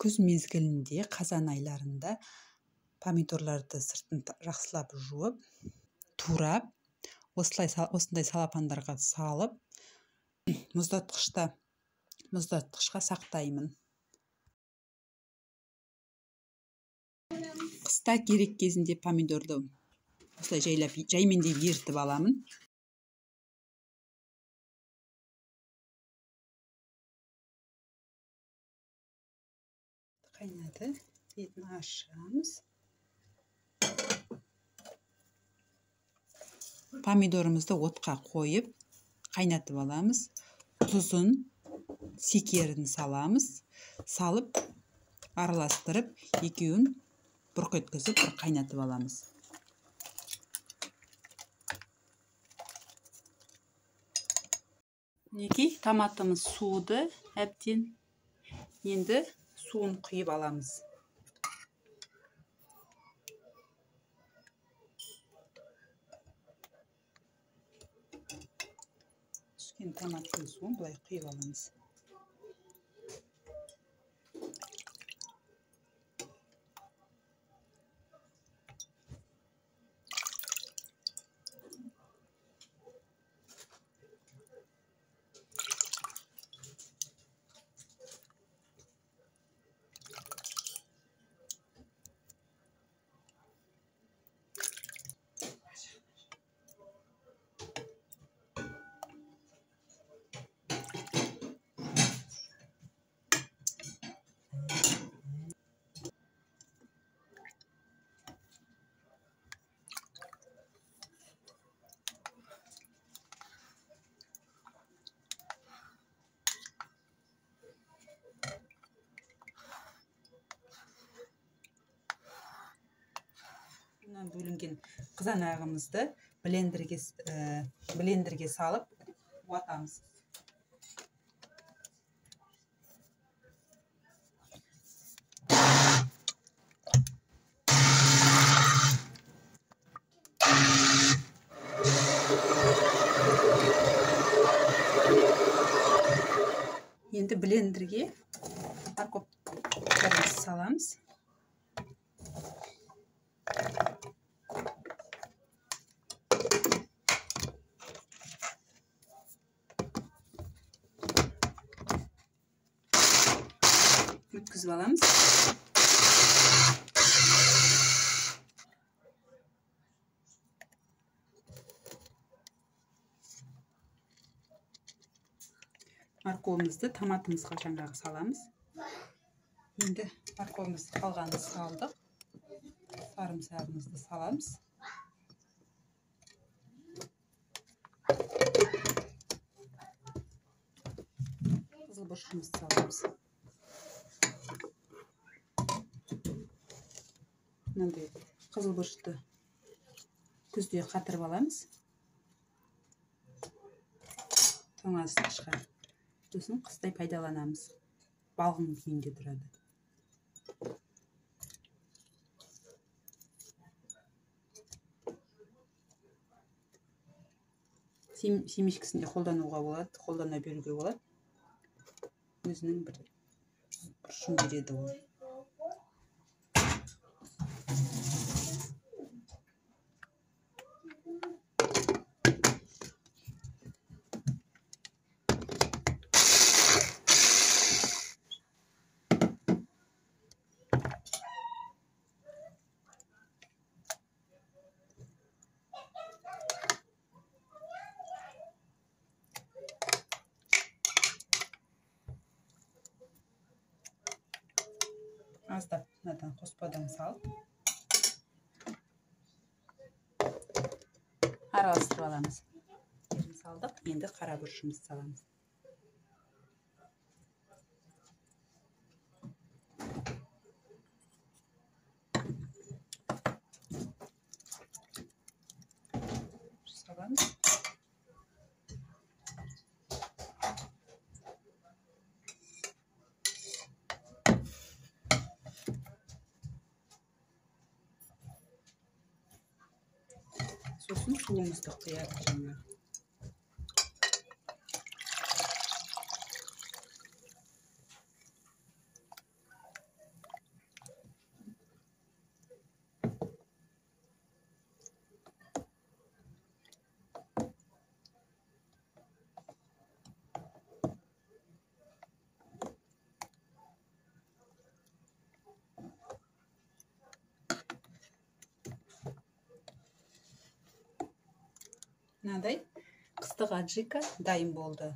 күз мезгілінде қазан айларында помидорларды сыртын жақсылап жуып, турап, осындай салапандарға салып, мұздатқышқа сақтаймын. Қыста керек кезінде помидорды осылай жаймендеп ертіп аламын. Қайнады, бетін ашамыз. Помидорымызды отқа қойып, қайнатып аламыз. Тұзын, секерін саламыз. Салып, араластырып, екеуін бұрқ еткізіп, қайнатып аламыз. Неге томатымыз суыды әбден. Енді суын құйып аламыз. Түскен томаттың суын былай құйып аламыз. Бөлінген қызанағымызды блендерге салып уатамыз. Енді блендерге морковканы саламыз. Өткізіп аламыз. Морковымызды томатымызға жаңағы саламыз. Енді морковымызды қалғанын салдық. Сарымсағымызды саламыз. Қызылбұрышымызды саламыз. Мынандай қызылбұрышты күзде қатырып аламыз. Тоңазытқышқа. Сосын қыстай пайдаланамыз. Балғын күйінде тұрады. Семешкісінде қолдануға болады, қолдана беруге болады. Өзінің бір бұрышын береді ол. Аздап мынадан қоспадан салып араластырып аламыз. Салдық, енді қара бұрышымызды саламыз. Саламыз. Сосын суымызды құяды жаңа. мынадай кыстык аджика дайым болду.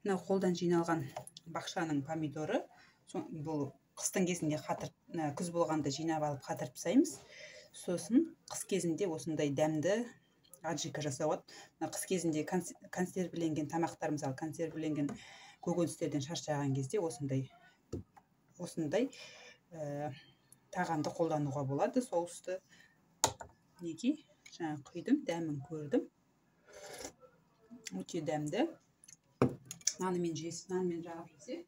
Мына колдон жыйналган бакчанын помидору. Бул кыстын кезинде күз болгондо жыйнап алып катырып тастайбыз. Сосын кыз кезинде осундай дәмді аджика жасап алат. Мына кыз кезинде консервиленген тамактар, мисалы консервиленген көкөнүстөрдөн шарчаган кезде осундай тагамды колдонууга болот. Соусту неги жаңа куйдум, дәмин көрдүм. Өтө дәмді. Нанымен жейсиз, нанымен жагып жейсиз.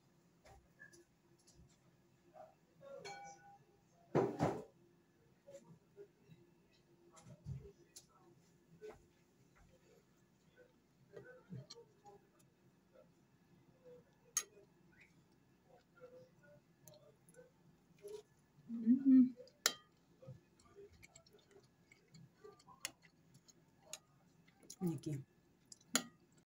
Мінекей.